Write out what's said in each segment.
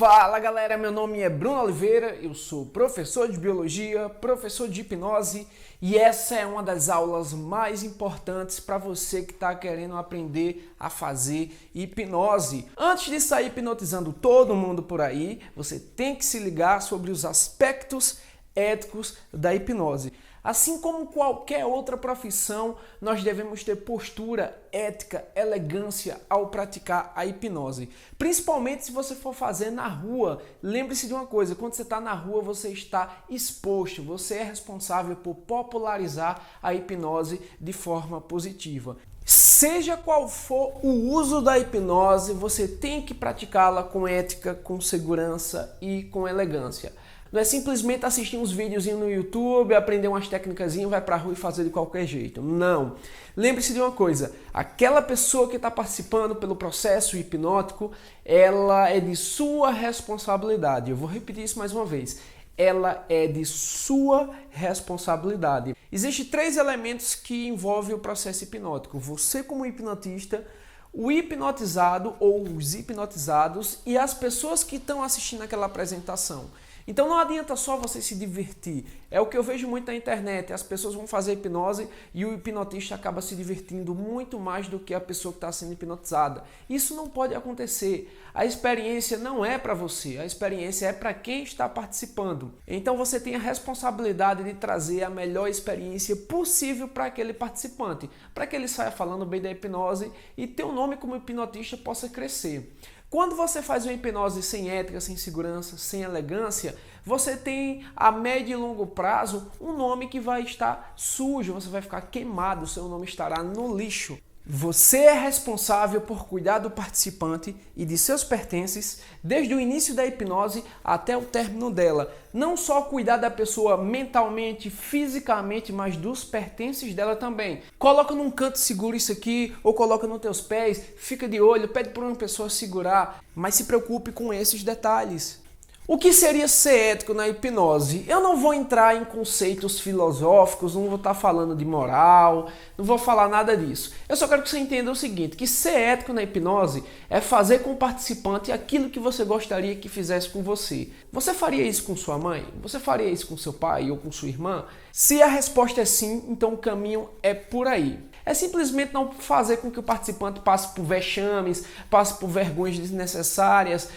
Fala galera, meu nome é Bruno Oliveira, eu sou professor de biologia, professor de hipnose e essa é uma das aulas mais importantes para você que está querendo aprender a fazer hipnose. Antes de sair hipnotizando todo mundo por aí, você tem que se ligar sobre os aspectos éticos da hipnose. Assim como qualquer outra profissão, nós devemos ter postura, ética, elegância ao praticar a hipnose. Principalmente se você for fazer na rua. Lembre-se de uma coisa, quando você está na rua, você está exposto. Você é responsável por popularizar a hipnose de forma positiva. Seja qual for o uso da hipnose, você tem que praticá-la com ética, com segurança e com elegância. Não é simplesmente assistir uns videozinhos no YouTube, aprender umas técnicas, vai pra rua e fazer de qualquer jeito. Não. Lembre-se de uma coisa, aquela pessoa que está participando pelo processo hipnótico, ela é de sua responsabilidade. Eu vou repetir isso mais uma vez. Ela é de sua responsabilidade. Existem 3 elementos que envolvem o processo hipnótico. Você como hipnotista, o hipnotizado ou os hipnotizados e as pessoas que estão assistindo aquela apresentação. Então não adianta só você se divertir. É o que eu vejo muito na internet. As pessoas vão fazer hipnose e o hipnotista acaba se divertindo muito mais do que a pessoa que está sendo hipnotizada. Isso não pode acontecer. A experiência não é para você. A experiência é para quem está participando. Então você tem a responsabilidade de trazer a melhor experiência possível para aquele participante. Para que ele saia falando bem da hipnose e teu nome como hipnotista possa crescer. Quando você faz uma hipnose sem ética, sem segurança, sem elegância, você tem a médio e longo prazo um nome que vai estar sujo, você vai ficar queimado, seu nome estará no lixo. Você é responsável por cuidar do participante e de seus pertences desde o início da hipnose até o término dela. Não só cuidar da pessoa mentalmente, fisicamente, mas dos pertences dela também. Coloca num canto seguro isso aqui, ou coloca nos teus pés, fica de olho, pede para uma pessoa segurar, mas se preocupe com esses detalhes. O que seria ser ético na hipnose? Eu não vou entrar em conceitos filosóficos, não vou estar falando de moral, não vou falar nada disso. Eu só quero que você entenda o seguinte, que ser ético na hipnose é fazer com o participante aquilo que você gostaria que fizesse com você. Você faria isso com sua mãe? Você faria isso com seu pai ou com sua irmã? Se a resposta é sim, então o caminho é por aí. É simplesmente não fazer com que o participante passe por vexames, passe por vergonhas desnecessárias,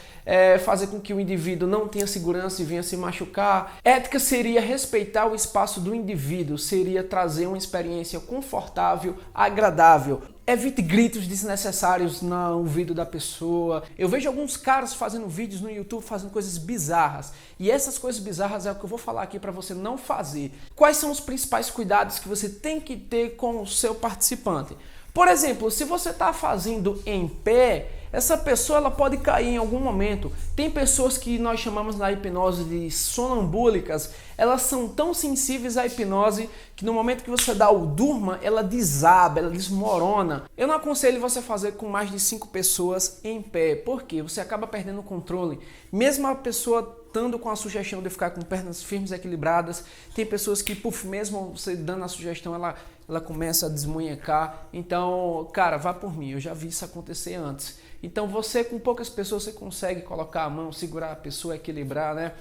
fazer com que o indivíduo não tenha segurança e venha se machucar. Ética seria respeitar o espaço do indivíduo, seria trazer uma experiência confortável, agradável. Evite gritos desnecessários no ouvido da pessoa. Eu vejo alguns caras fazendo vídeos no YouTube, fazendo coisas bizarras. E essas coisas bizarras é o que eu vou falar aqui para você não fazer. Quais são os principais cuidados que você tem que ter com o seu participante? Por exemplo, se você está fazendo em pé, essa pessoa ela pode cair em algum momento. Tem pessoas que nós chamamos na hipnose de sonambúlicas, elas são tão sensíveis à hipnose que no momento que você dá o durma, ela desaba, ela desmorona. Eu não aconselho você fazer com mais de 5 pessoas em pé, porque você acaba perdendo o controle. Mesmo a pessoa estando com a sugestão de ficar com pernas firmes e equilibradas, tem pessoas que, mesmo você dando a sugestão, ela começa a desmunhecar. Então, cara, vá por mim, eu já vi isso acontecer antes. Então você com poucas pessoas você consegue colocar a mão, segurar a pessoa, equilibrar, né?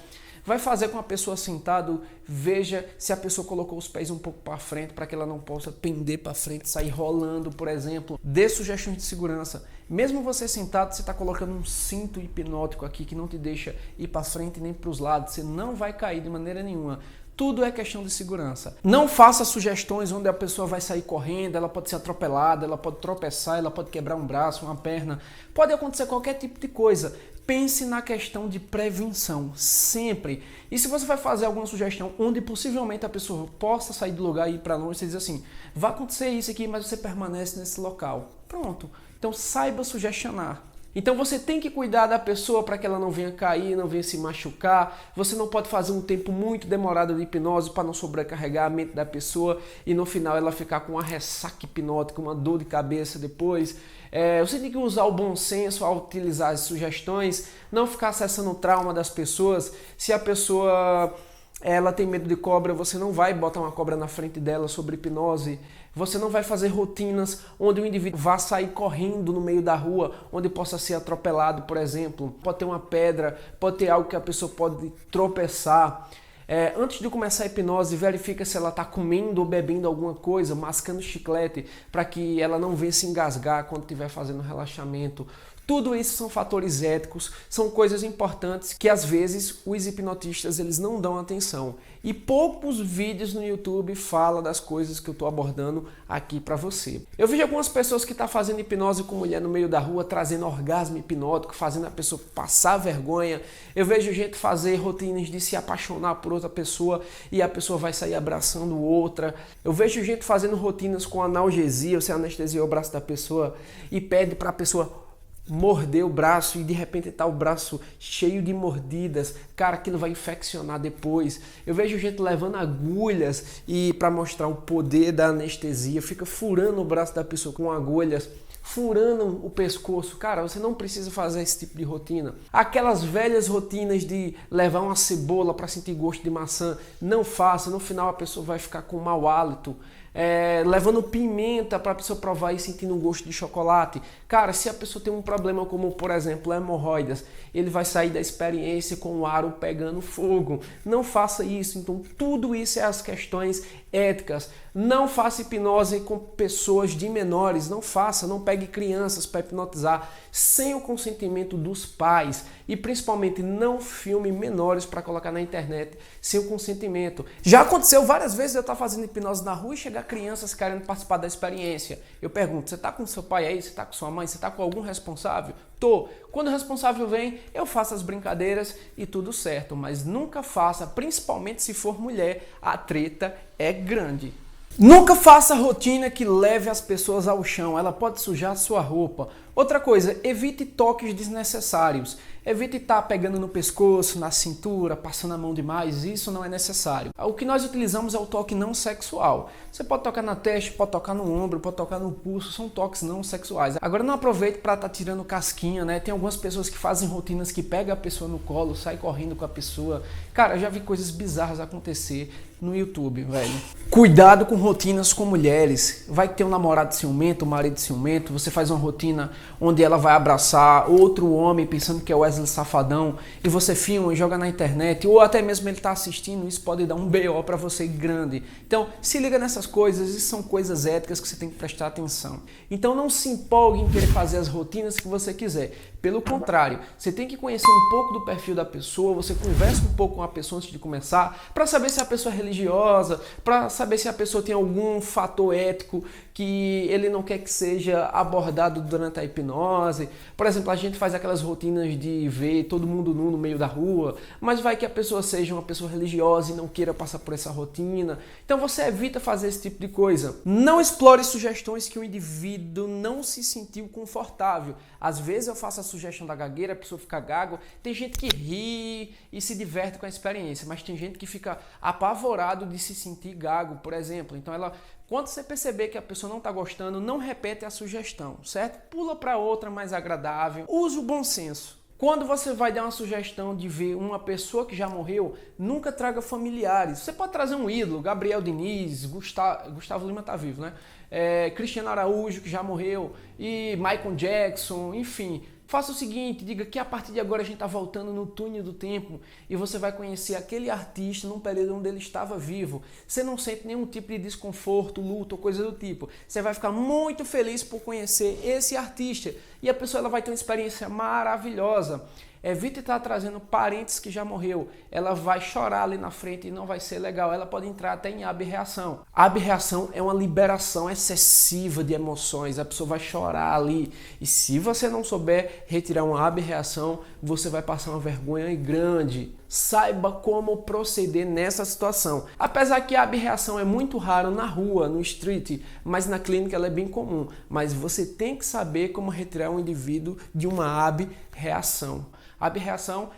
Vai fazer com a pessoa sentada, veja se a pessoa colocou os pés um pouco para frente para que ela não possa pender para frente, sair rolando, por exemplo. Dê sugestões de segurança. Mesmo você sentado, você está colocando um cinto hipnótico aqui que não te deixa ir para frente nem para os lados. Você não vai cair de maneira nenhuma. Tudo é questão de segurança. Não faça sugestões onde a pessoa vai sair correndo, ela pode ser atropelada, ela pode tropeçar, ela pode quebrar um braço, uma perna. Pode acontecer qualquer tipo de coisa. Pense na questão de prevenção, sempre. E se você vai fazer alguma sugestão onde possivelmente a pessoa possa sair do lugar e ir para longe, você diz assim, vai acontecer isso aqui, mas você permanece nesse local. Pronto. Então saiba sugestionar. Então você tem que cuidar da pessoa para que ela não venha cair, não venha se machucar. Você não pode fazer um tempo muito demorado de hipnose para não sobrecarregar a mente da pessoa e no final ela ficar com uma ressaca hipnótica, uma dor de cabeça depois. Você tem que usar o bom senso ao utilizar as sugestões, não ficar acessando o trauma das pessoas. Se a pessoa ela tem medo de cobra, você não vai botar uma cobra na frente dela sobre hipnose. Você não vai fazer rotinas onde o indivíduo vá sair correndo no meio da rua, onde possa ser atropelado, por exemplo. Pode ter uma pedra, pode ter algo que a pessoa pode tropeçar. Antes de começar a hipnose, verifica se ela está comendo ou bebendo alguma coisa, mascando chiclete, para que ela não venha se engasgar quando estiver fazendo relaxamento. Tudo isso são fatores éticos, são coisas importantes que às vezes os hipnotistas eles não dão atenção. E poucos vídeos no YouTube falam das coisas que eu estou abordando aqui para você. Eu vejo algumas pessoas que estão fazendo hipnose com mulher no meio da rua, trazendo orgasmo hipnótico, fazendo a pessoa passar vergonha. Eu vejo gente fazer rotinas de se apaixonar por outra pessoa e a pessoa vai sair abraçando outra. Eu vejo gente fazendo rotinas com analgesia, você anestesia o braço da pessoa e pede para a pessoa morder o braço e de repente tá o braço cheio de mordidas, cara, aquilo vai infeccionar depois. Eu vejo gente levando agulhas e para mostrar o poder da anestesia, fica furando o braço da pessoa com agulhas, furando o pescoço. Cara, você não precisa fazer esse tipo de rotina. Aquelas velhas rotinas de levar uma cebola para sentir gosto de maçã, não faça, no final a pessoa vai ficar com mau hálito. Levando pimenta para a pessoa provar e sentindo um gosto de chocolate. Cara, se a pessoa tem um problema como, por exemplo, hemorroidas, ele vai sair da experiência com o aro pegando fogo. Não faça isso. Então, tudo isso é as questões éticas. Não faça hipnose com pessoas de menores. Não faça, não pegue crianças para hipnotizar sem o consentimento dos pais. E principalmente não filme menores para colocar na internet sem o consentimento. Já aconteceu várias vezes eu estar fazendo hipnose na rua e chegar crianças querendo participar da experiência. Eu pergunto, você está com seu pai aí? Você está com sua mãe? Você está com algum responsável? Tô. Quando o responsável vem, eu faço as brincadeiras e tudo certo. Mas nunca faça, principalmente se for mulher, a treta é grande. Nunca faça rotina que leve as pessoas ao chão, ela pode sujar a sua roupa. Outra coisa, evite toques desnecessários. Evite estar pegando no pescoço, na cintura, passando a mão demais, isso não é necessário. O que nós utilizamos é o toque não sexual. Você pode tocar na testa, pode tocar no ombro, pode tocar no pulso, são toques não sexuais. Agora não aproveite para estar tirando casquinha, né? Tem algumas pessoas que fazem rotinas que pegam a pessoa no colo, sai correndo com a pessoa. Cara, eu já vi coisas bizarras acontecer no YouTube, velho. Cuidado com rotinas com mulheres. Vai ter um namorado ciumento, um marido ciumento, você faz uma rotina onde ela vai abraçar outro homem pensando que é o Wesley Safadão e você filma e joga na internet, ou até mesmo ele está assistindo, isso pode dar um BO para você grande. Então, se liga nessas coisas, isso são coisas éticas que você tem que prestar atenção. Então, não se empolgue em querer fazer as rotinas que você quiser. Pelo contrário, você tem que conhecer um pouco do perfil da pessoa, você conversa um pouco com a pessoa antes de começar, para saber se a pessoa é religiosa, para saber se a pessoa tem algum fator ético que ele não quer que seja abordado durante a hipnose. Por exemplo, a gente faz aquelas rotinas de ver todo mundo nu no meio da rua, mas vai que a pessoa seja uma pessoa religiosa e não queira passar por essa rotina. Então você evita fazer esse tipo de coisa. Não explore sugestões que o indivíduo não se sentiu confortável. Às vezes eu faço a sugestão da gagueira, a pessoa fica gago. Tem gente que ri e se diverte com a experiência, mas tem gente que fica apavorado de se sentir gago, por exemplo. Então quando você perceber que a pessoa não está gostando, não repete a sugestão, certo? Pula para outra mais agradável. Use o bom senso. Quando você vai dar uma sugestão de ver uma pessoa que já morreu, nunca traga familiares. Você pode trazer um ídolo, Gabriel Diniz, Gustavo Lima está vivo, né? Cristiano Araújo, que já morreu, e Michael Jackson, enfim. Faça o seguinte, diga que a partir de agora a gente está voltando no túnel do tempo e você vai conhecer aquele artista num período onde ele estava vivo. Você não sente nenhum tipo de desconforto, luto ou coisa do tipo. Você vai ficar muito feliz por conhecer esse artista e a pessoa ela vai ter uma experiência maravilhosa. Evite estar trazendo parentes que já morreu. Ela vai chorar ali na frente e não vai ser legal. Ela pode entrar até em abreação. A abreação é uma liberação excessiva de emoções. A pessoa vai chorar ali. E se você não souber retirar uma abreação, você vai passar uma vergonha grande. Saiba como proceder nessa situação. Apesar que a abreação é muito rara na rua, no street, mas na clínica ela é bem comum. Mas você tem que saber como retirar um indivíduo de uma abreação. A abreação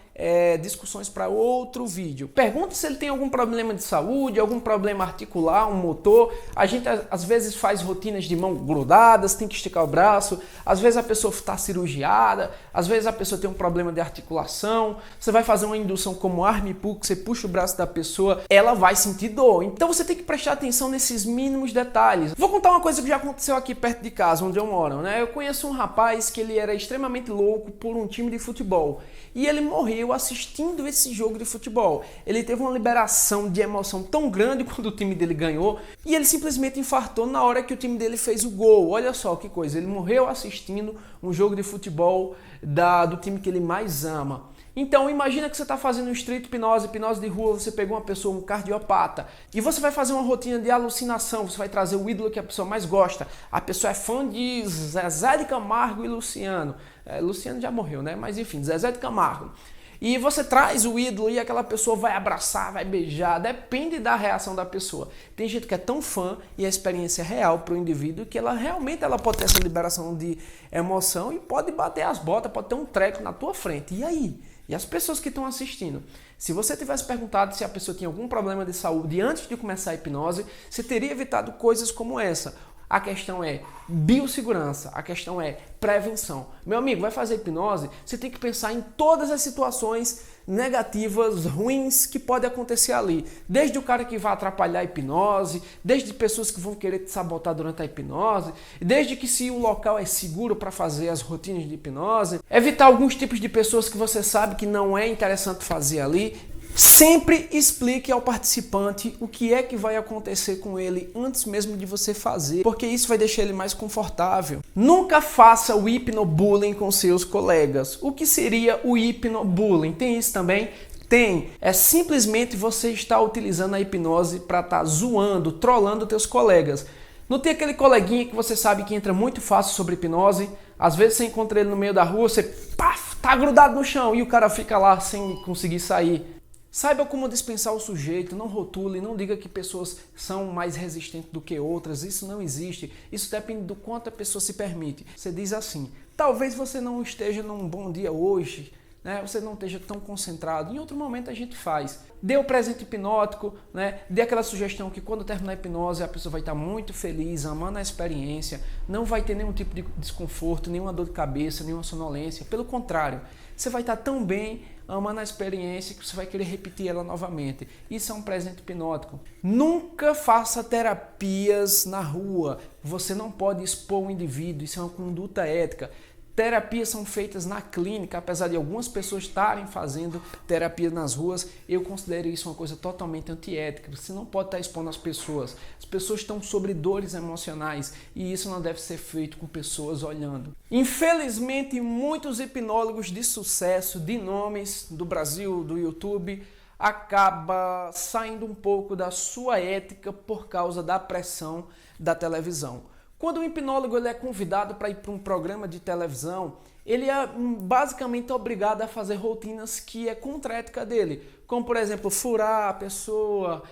discussões para outro vídeo. Pergunta se ele tem algum problema de saúde, algum problema articular, um motor. A gente às vezes faz rotinas de mão grudadas, tem que esticar o braço, às vezes a pessoa está cirurgiada, às vezes a pessoa tem um problema de articulação. Você vai fazer uma indução como arm pull, que você puxa o braço da pessoa, ela vai sentir dor. Então você tem que prestar atenção nesses mínimos detalhes. Vou contar uma coisa que já aconteceu aqui perto de casa, onde eu moro, né? Eu conheço um rapaz que ele era extremamente louco por um time de futebol e ele morreu assistindo esse jogo de futebol. Ele teve uma liberação de emoção tão grande quando o time dele ganhou e ele simplesmente infartou na hora que o time dele fez o gol. Olha só que coisa, ele morreu assistindo um jogo de futebol do time que ele mais ama. Então imagina que você está fazendo street hipnose de rua, você pegou uma pessoa, um cardiopata, e você vai fazer uma rotina de alucinação, você vai trazer o ídolo que a pessoa mais gosta. A pessoa é fã de Zezé de Camargo e Luciano. Luciano já morreu, né? Mas enfim, Zezé de Camargo. E você traz o ídolo e aquela pessoa vai abraçar, vai beijar, depende da reação da pessoa. Tem gente que é tão fã e a experiência é real para o indivíduo que ela realmente pode ter essa liberação de emoção e pode bater as botas, pode ter um treco na tua frente. E aí? E as pessoas que estão assistindo? Se você tivesse perguntado se a pessoa tinha algum problema de saúde antes de começar a hipnose, você teria evitado coisas como essa. A questão é biossegurança, a questão é prevenção. Meu amigo, vai fazer hipnose, você tem que pensar em todas as situações negativas, ruins que podem acontecer ali. Desde o cara que vai atrapalhar a hipnose, desde pessoas que vão querer te sabotar durante a hipnose, desde que se o local é seguro para fazer as rotinas de hipnose, evitar alguns tipos de pessoas que você sabe que não é interessante fazer ali. Sempre explique ao participante o que é que vai acontecer com ele antes mesmo de você fazer, porque isso vai deixar ele mais confortável. Nunca faça o hipnobullying com seus colegas. O que seria o hipnobullying? Tem isso também? Tem. É simplesmente você estar utilizando a hipnose para estar zoando, trollando teus colegas. Não tem aquele coleguinha que você sabe que entra muito fácil sobre hipnose? Às vezes você encontra ele no meio da rua, você tá grudado no chão e o cara fica lá sem conseguir sair. Saiba como dispensar o sujeito, não rotule, não diga que pessoas são mais resistentes do que outras, isso não existe, isso depende do quanto a pessoa se permite. Você diz assim, talvez você não esteja num bom dia hoje, né? Você não esteja tão concentrado, em outro momento a gente faz. Dê o presente hipnótico, né? Dê aquela sugestão que quando terminar a hipnose a pessoa vai estar muito feliz, amando a experiência, não vai ter nenhum tipo de desconforto, nenhuma dor de cabeça, nenhuma sonolência, pelo contrário, você vai estar tão bem amando a experiência que você vai querer repetir ela novamente. Isso é um presente hipnótico. Nunca faça terapias na rua. Você não pode expor o indivíduo, isso é uma conduta ética. Terapias são feitas na clínica, apesar de algumas pessoas estarem fazendo terapia nas ruas, eu considero isso uma coisa totalmente antiética. Você não pode estar expondo as pessoas. As pessoas estão sobre dores emocionais e isso não deve ser feito com pessoas olhando. Infelizmente, muitos hipnólogos de sucesso, de nomes do Brasil, do YouTube, acaba saindo um pouco da sua ética por causa da pressão da televisão. Quando o hipnólogo ele é convidado para ir para um programa de televisão, ele é basicamente obrigado a fazer rotinas que é contra a ética dele. Como, por exemplo, furar a pessoa,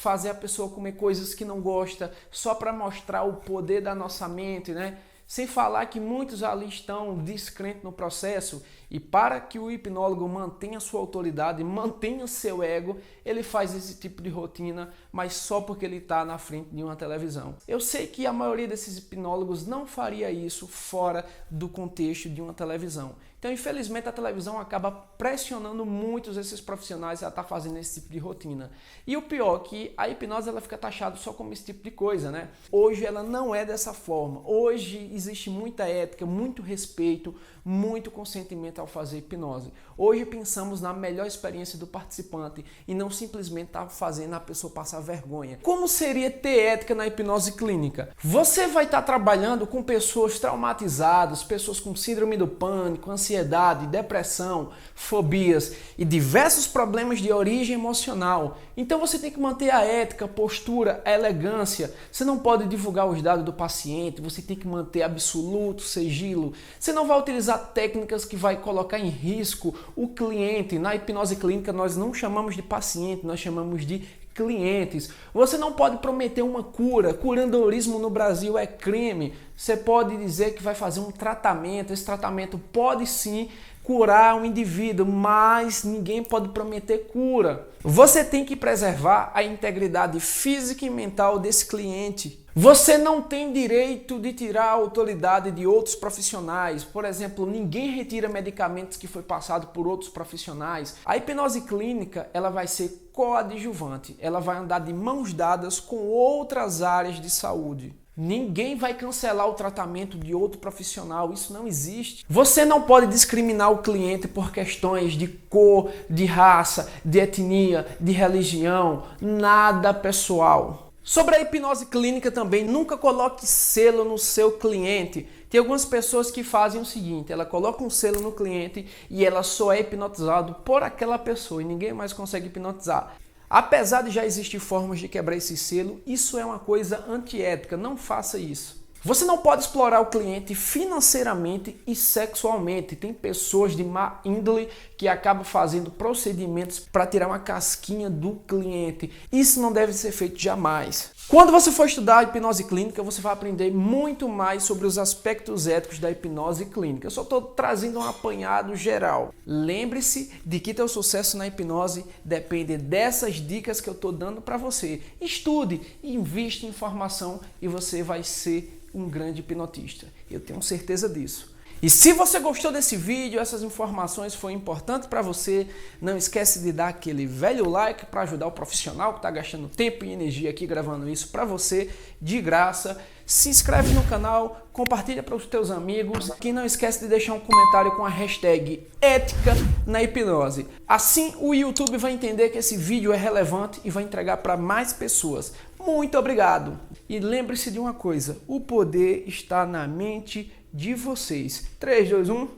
fazer a pessoa comer coisas que não gosta, só para mostrar o poder da nossa mente, né? Sem falar que muitos ali estão descrentes no processo e para que o hipnólogo mantenha sua autoridade, mantenha seu ego, ele faz esse tipo de rotina, mas só porque ele está na frente de uma televisão. Eu sei que a maioria desses hipnólogos não faria isso fora do contexto de uma televisão. Então, infelizmente, a televisão acaba pressionando muitos desses profissionais a estar fazendo esse tipo de rotina. E o pior é que a hipnose ela fica taxada só como esse tipo de coisa, né? Hoje ela não é dessa forma. Hoje existe muita ética, muito respeito, muito consentimento ao fazer hipnose. Hoje pensamos na melhor experiência do participante e não simplesmente estar fazendo a pessoa passar vergonha. Como seria ter ética na hipnose clínica? Você vai estar trabalhando com pessoas traumatizadas, pessoas com síndrome do pânico, ansiedade, depressão, fobias e diversos problemas de origem emocional. Então você tem que manter a ética, a postura, a elegância. Você não pode divulgar os dados do paciente, você tem que manter absoluto sigilo. Você não vai utilizar técnicas que vai colocar em risco o cliente. Na hipnose clínica nós não chamamos de paciente, nós chamamos de clientes. Você não pode prometer uma cura. Curandorismo no Brasil é crime. Você pode dizer que vai fazer um tratamento. Esse tratamento pode sim curar um indivíduo, mas ninguém pode prometer cura. Você tem que preservar a integridade física e mental desse cliente. Você não tem direito de tirar a autoridade de outros profissionais. Por exemplo, ninguém retira medicamentos que foi passado por outros profissionais. A hipnose clínica, ela vai ser coadjuvante. Ela vai andar de mãos dadas com outras áreas de saúde. Ninguém vai cancelar o tratamento de outro profissional, isso não existe. Você não pode discriminar o cliente por questões de cor, de raça, de etnia, de religião, nada pessoal. Sobre a hipnose clínica também, nunca coloque selo no seu cliente. Tem algumas pessoas que fazem o seguinte, ela coloca um selo no cliente e ela só é hipnotizado por aquela pessoa e ninguém mais consegue hipnotizar. Apesar de já existir formas de quebrar esse selo, isso é uma coisa antiética, não faça isso. Você não pode explorar o cliente financeiramente e sexualmente. Tem pessoas de má índole que acabam fazendo procedimentos para tirar uma casquinha do cliente. Isso não deve ser feito jamais. Quando você for estudar a hipnose clínica, você vai aprender muito mais sobre os aspectos éticos da hipnose clínica. Eu só estou trazendo um apanhado geral. Lembre-se de que teu sucesso na hipnose depende dessas dicas que eu estou dando para você. Estude, invista em informação e você vai ser um grande hipnotista. Eu tenho certeza disso. E se você gostou desse vídeo, essas informações foram importantes para você, não esquece de dar aquele velho like para ajudar o profissional que está gastando tempo e energia aqui gravando isso para você de graça. Se inscreve no canal, compartilha para os teus amigos e não esquece de deixar um comentário com a hashtag ética na hipnose. Assim o YouTube vai entender que esse vídeo é relevante e vai entregar para mais pessoas. Muito obrigado! E lembre-se de uma coisa, o poder está na mente de vocês. 3, 2, 1,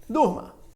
durma!